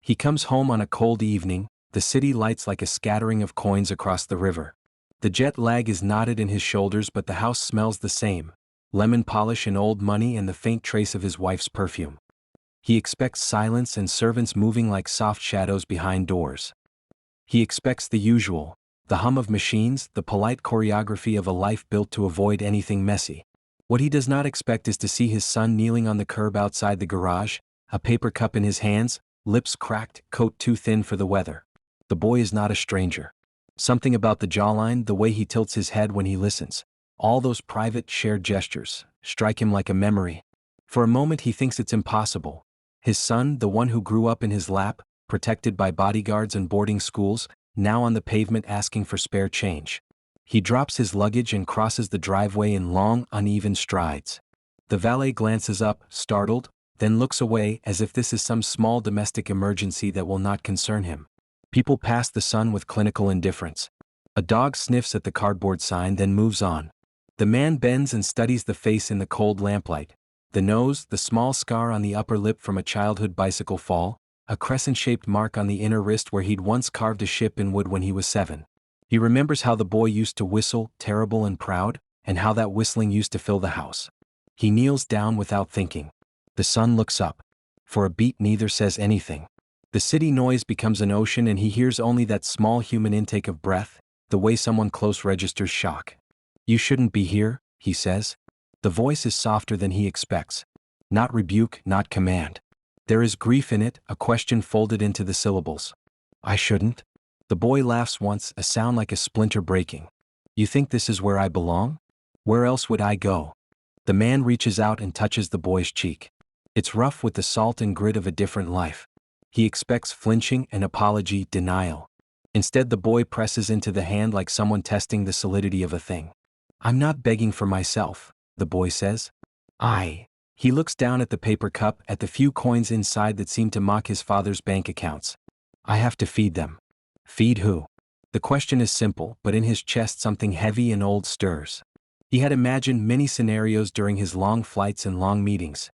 He comes home on a cold evening, the city lights like a scattering of coins across the river. The jet lag is knotted in his shoulders, but the house smells the same: lemon polish and old money and the faint trace of his wife's perfume. He expects silence and servants moving like soft shadows behind doors. He expects the usual: the hum of machines, the polite choreography of a life built to avoid anything messy. What he does not expect is to see his son kneeling on the curb outside the garage, a paper cup in his hands, lips cracked, coat too thin for the weather. The boy is not a stranger. Something about the jawline, the way he tilts his head when he listens, all those private, shared gestures, strike him like a memory. For a moment he thinks it's impossible. His son, the one who grew up in his lap, protected by bodyguards and boarding schools, now on the pavement asking for spare change. He drops his luggage and crosses the driveway in long, uneven strides. The valet glances up, startled, then looks away as if this is some small domestic emergency that will not concern him. People pass the son with clinical indifference. A dog sniffs at the cardboard sign, then moves on. The man bends and studies the face in the cold lamplight. The nose, the small scar on the upper lip from a childhood bicycle fall, a crescent-shaped mark on the inner wrist where he'd once carved a ship in wood when he was 7. He remembers how the boy used to whistle, terrible and proud, and how that whistling used to fill the house. He kneels down without thinking. The son looks up. For a beat neither says anything. The city noise becomes an ocean and he hears only that small human intake of breath, the way someone close registers shock. "You shouldn't be here," he says. The voice is softer than he expects. Not rebuke, not command. There is grief in it, a question folded into the syllables. "I shouldn't?" The boy laughs once, a sound like a splinter breaking. "You think this is where I belong? Where else would I go?" The man reaches out and touches the boy's cheek. It's rough with the salt and grit of a different life. He expects flinching, an apology, denial. Instead the boy presses into the hand like someone testing the solidity of a thing. "I'm not begging for myself," the boy says. He looks down at the paper cup, at the few coins inside that seem to mock his father's bank accounts. "I have to feed them." Feed who? The question is simple, but in his chest something heavy and old stirs. He had imagined many scenarios during his long flights and long meetings.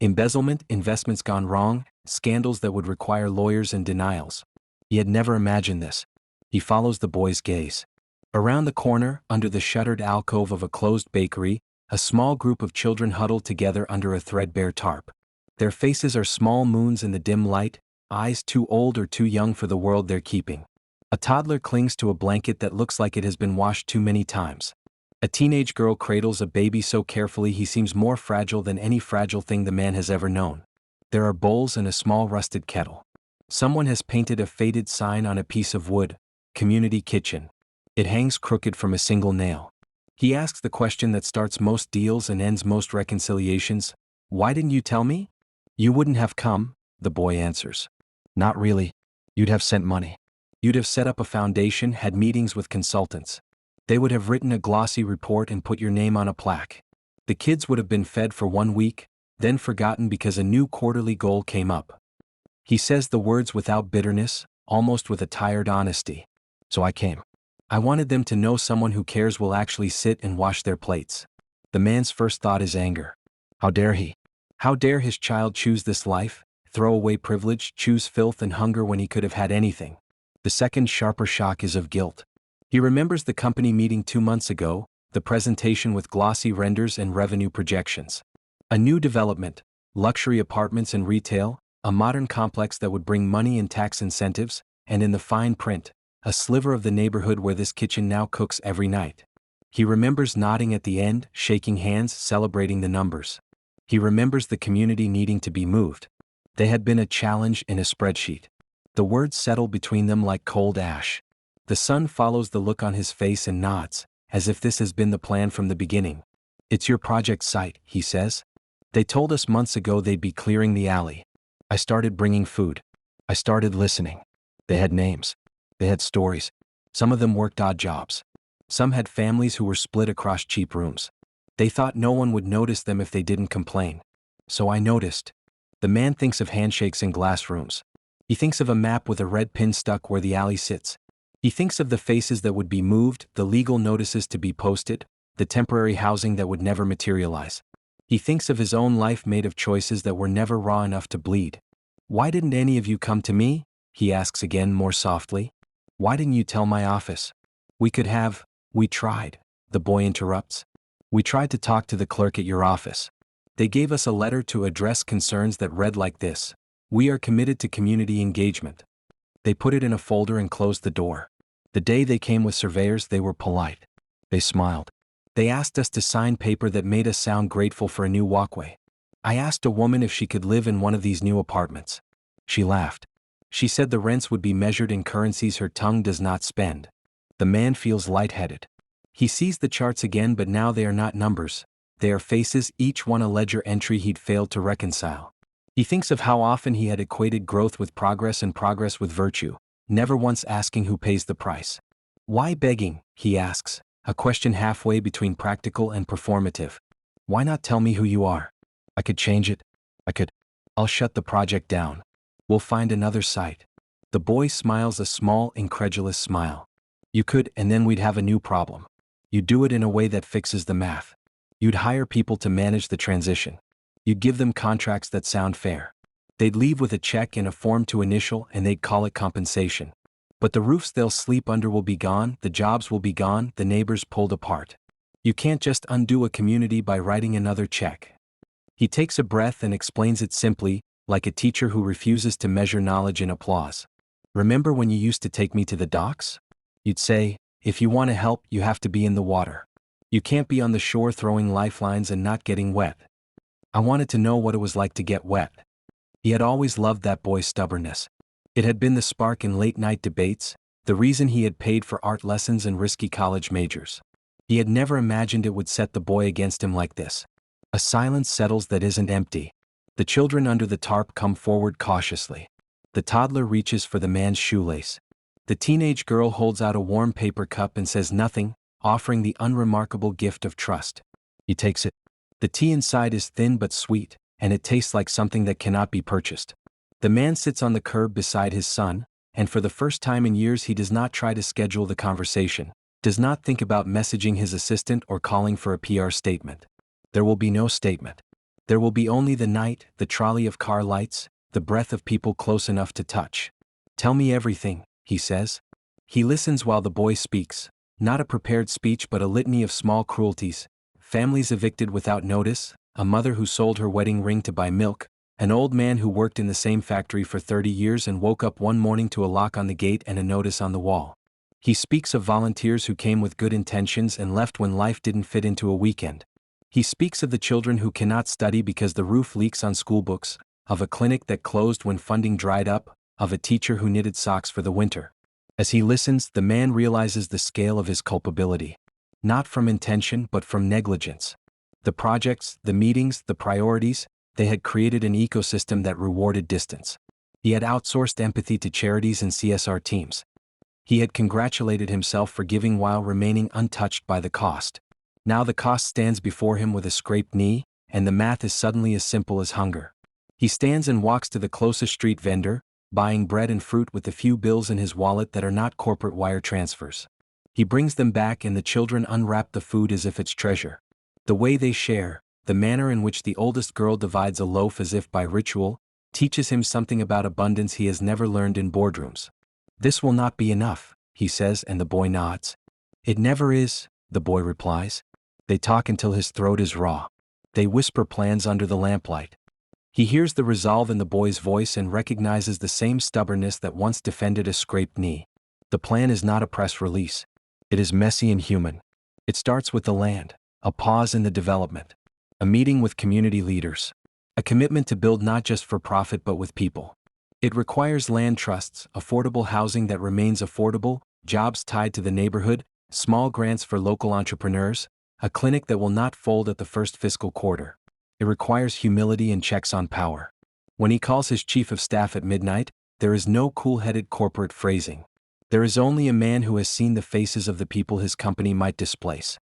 Embezzlement, investments gone wrong, scandals that would require lawyers and denials. He had never imagined this. He follows the boy's gaze. Around the corner, under the shuttered alcove of a closed bakery, a small group of children huddle together under a threadbare tarp. Their faces are small moons in the dim light, eyes too old or too young for the world they're keeping. A toddler clings to a blanket that looks like it has been washed too many times. A teenage girl cradles a baby so carefully he seems more fragile than any fragile thing the man has ever known. There are bowls and a small rusted kettle. Someone has painted a faded sign on a piece of wood: "Community Kitchen." It hangs crooked from a single nail. He asks the question that starts most deals and ends most reconciliations: "Why didn't you tell me?" "You wouldn't have come," the boy answers. "Not really. You'd have sent money. You'd have set up a foundation, had meetings with consultants. They would have written a glossy report and put your name on a plaque. The kids would have been fed for 1 week, then forgotten because a new quarterly goal came up." He says the words without bitterness, almost with a tired honesty. "So I came. I wanted them to know someone who cares will actually sit and wash their plates." The man's first thought is anger. How dare he? How dare his child choose this life, throw away privilege, choose filth and hunger when he could have had anything? The second sharper shock is of guilt. He remembers the company meeting 2 months ago, the presentation with glossy renders and revenue projections. A new development, luxury apartments and retail, a modern complex that would bring money and tax incentives, and in the fine print, a sliver of the neighborhood where this kitchen now cooks every night. He remembers nodding at the end, shaking hands, celebrating the numbers. He remembers the community needing to be moved. They had been a challenge in a spreadsheet. The words settle between them like cold ash. The son follows the look on his face and nods, as if this has been the plan from the beginning. "It's your project site," he says. "They told us months ago they'd be clearing the alley. I started bringing food. I started listening. They had names. They had stories. Some of them worked odd jobs. Some had families who were split across cheap rooms. They thought no one would notice them if they didn't complain. So I noticed." The man thinks of handshakes in glass rooms. He thinks of a map with a red pin stuck where the alley sits. He thinks of the faces that would be moved, the legal notices to be posted, the temporary housing that would never materialize. He thinks of his own life made of choices that were never raw enough to bleed. Why didn't any of you come to me? He asks again more softly. Why didn't you tell my office? We could have. We tried, the boy interrupts. We tried to talk to the clerk at your office. They gave us a letter to address concerns that read like this: We are committed to community engagement. They put it in a folder and closed the door. The day they came with surveyors, they were polite. They smiled. They asked us to sign paper that made us sound grateful for a new walkway. I asked a woman if she could live in one of these new apartments. She laughed. She said the rents would be measured in currencies her tongue does not spend. The man feels lightheaded. He sees the charts again, but now they are not numbers. They are faces, each one a ledger entry he'd failed to reconcile. He thinks of how often he had equated growth with progress and progress with virtue, never once asking who pays the price. Why begging, he asks, a question halfway between practical and performative. Why not tell me who you are? I could change it. I'll shut the project down. We'll find another site. The boy smiles a small, incredulous smile. You could, and then we'd have a new problem. You'd do it in a way that fixes the math. You'd hire people to manage the transition. You'd give them contracts that sound fair. They'd leave with a check and a form to initial, and they'd call it compensation. But the roofs they'll sleep under will be gone, the jobs will be gone, the neighbors pulled apart. You can't just undo a community by writing another check. He takes a breath and explains it simply, like a teacher who refuses to measure knowledge in applause. Remember when you used to take me to the docks? You'd say, if you want to help, you have to be in the water. You can't be on the shore throwing lifelines and not getting wet. I wanted to know what it was like to get wet. He had always loved that boy's stubbornness. It had been the spark in late-night debates, the reason he had paid for art lessons and risky college majors. He had never imagined it would set the boy against him like this. A silence settles that isn't empty. The children under the tarp come forward cautiously. The toddler reaches for the man's shoelace. The teenage girl holds out a warm paper cup and says nothing, offering the unremarkable gift of trust. He takes it. The tea inside is thin but sweet, and it tastes like something that cannot be purchased. The man sits on the curb beside his son, and for the first time in years he does not try to schedule the conversation, does not think about messaging his assistant or calling for a PR statement. There will be no statement. There will be only the night, the trolley of car lights, the breath of people close enough to touch. Tell me everything, he says. He listens while the boy speaks, not a prepared speech but a litany of small cruelties. Families evicted without notice, a mother who sold her wedding ring to buy milk, an old man who worked in the same factory for 30 years and woke up one morning to a lock on the gate and a notice on the wall. He speaks of volunteers who came with good intentions and left when life didn't fit into a weekend. He speaks of the children who cannot study because the roof leaks on school books, of a clinic that closed when funding dried up, of a teacher who knitted socks for the winter. As he listens, the man realizes the scale of his culpability. Not from intention but from negligence. The projects, the meetings, the priorities, they had created an ecosystem that rewarded distance. He had outsourced empathy to charities and CSR teams. He had congratulated himself for giving while remaining untouched by the cost. Now the cost stands before him with a scraped knee, and the math is suddenly as simple as hunger. He stands and walks to the closest street vendor, buying bread and fruit with the few bills in his wallet that are not corporate wire transfers. He brings them back and the children unwrap the food as if it's treasure. The way they share, the manner in which the oldest girl divides a loaf as if by ritual, teaches him something about abundance he has never learned in boardrooms. This will not be enough, he says, and the boy nods. It never is, the boy replies. They talk until his throat is raw. They whisper plans under the lamplight. He hears the resolve in the boy's voice and recognizes the same stubbornness that once defended a scraped knee. The plan is not a press release. It is messy and human. It starts with the land, a pause in the development, a meeting with community leaders, a commitment to build not just for profit but with people. It requires land trusts, affordable housing that remains affordable, jobs tied to the neighborhood, small grants for local entrepreneurs, a clinic that will not fold at the first fiscal quarter. It requires humility and checks on power. When he calls his chief of staff at midnight, there is no cool-headed corporate phrasing. There is only a man who has seen the faces of the people his company might displace.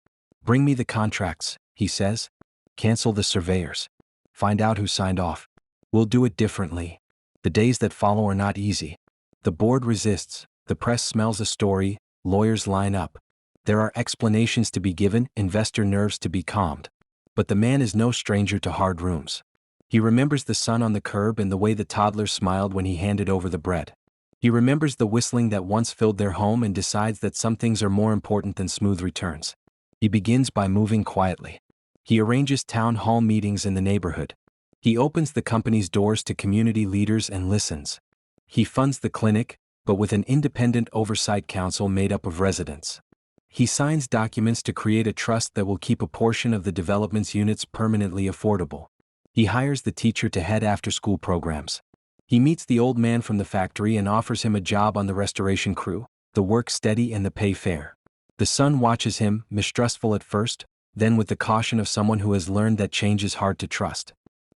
Bring me the contracts, he says. Cancel the surveyors. Find out who signed off. We'll do it differently. The days that follow are not easy. The board resists, the press smells a story, lawyers line up. There are explanations to be given, investor nerves to be calmed. But the man is no stranger to hard rooms. He remembers the sun on the curb and the way the toddler smiled when he handed over the bread. He remembers the whistling that once filled their home and decides that some things are more important than smooth returns. He begins by moving quietly. He arranges town hall meetings in the neighborhood. He opens the company's doors to community leaders and listens. He funds the clinic, but with an independent oversight council made up of residents. He signs documents to create a trust that will keep a portion of the development's units permanently affordable. He hires the teacher to head after-school programs. He meets the old man from the factory and offers him a job on the restoration crew, the work steady and the pay fair. The son watches him, mistrustful at first, then with the caution of someone who has learned that change is hard to trust.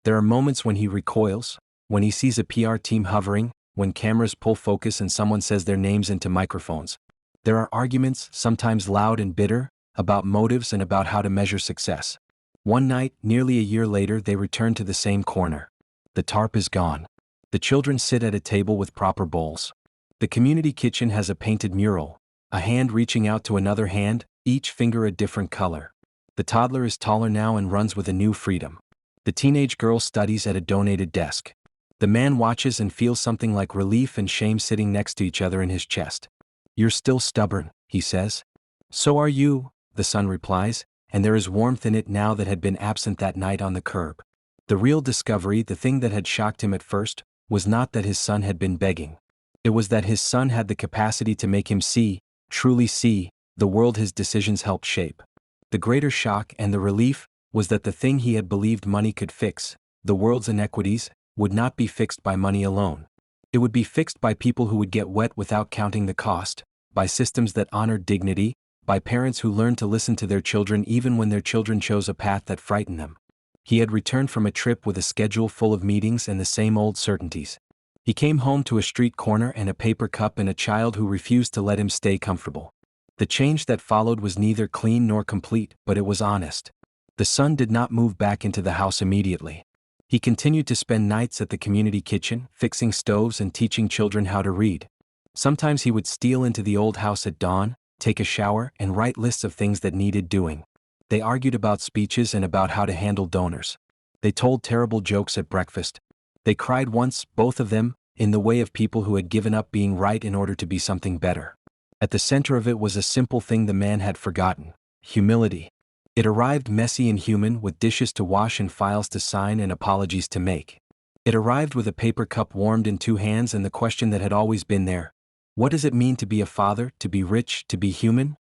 There are moments when he recoils, when he sees a PR team hovering, when cameras pull focus and someone says their names into microphones. There are arguments, sometimes loud and bitter, about motives and about how to measure success. One night, nearly a year later, they return to the same corner. The tarp is gone. The children sit at a table with proper bowls. The community kitchen has a painted mural, a hand reaching out to another hand, each finger a different color. The toddler is taller now and runs with a new freedom. The teenage girl studies at a donated desk. The man watches and feels something like relief and shame sitting next to each other in his chest. "You're still stubborn," he says. "So are you," the son replies, and there is warmth in it now that had been absent that night on the curb. The real discovery, the thing that had shocked him at first, was not that his son had been begging. It was that his son had the capacity to make him see, truly see, the world his decisions helped shape. The greater shock and the relief was that the thing he had believed money could fix, the world's inequities, would not be fixed by money alone. It would be fixed by people who would get wet without counting the cost, by systems that honored dignity, by parents who learned to listen to their children even when their children chose a path that frightened them. He had returned from a trip with a schedule full of meetings and the same old certainties. He came home to a street corner and a paper cup and a child who refused to let him stay comfortable. The change that followed was neither clean nor complete, but it was honest. The son did not move back into the house immediately. He continued to spend nights at the community kitchen, fixing stoves and teaching children how to read. Sometimes he would steal into the old house at dawn, take a shower, and write lists of things that needed doing. They argued about speeches and about how to handle donors. They told terrible jokes at breakfast. They cried once, both of them, in the way of people who had given up being right in order to be something better. At the center of it was a simple thing the man had forgotten: humility. It arrived messy and human, with dishes to wash and files to sign and apologies to make. It arrived with a paper cup warmed in two hands and the question that had always been there: what does it mean to be a father, to be rich, to be human?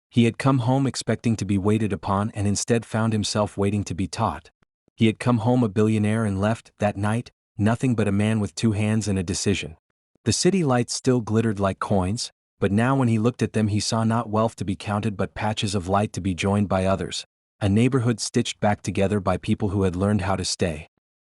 He had come home expecting to be waited upon and instead found himself waiting to be taught. He had come home a billionaire and left, that night, nothing but a man with two hands and a decision. The city lights still glittered like coins, but now when he looked at them he saw not wealth to be counted but patches of light to be joined by others, a neighborhood stitched back together by people who had learned how to stay.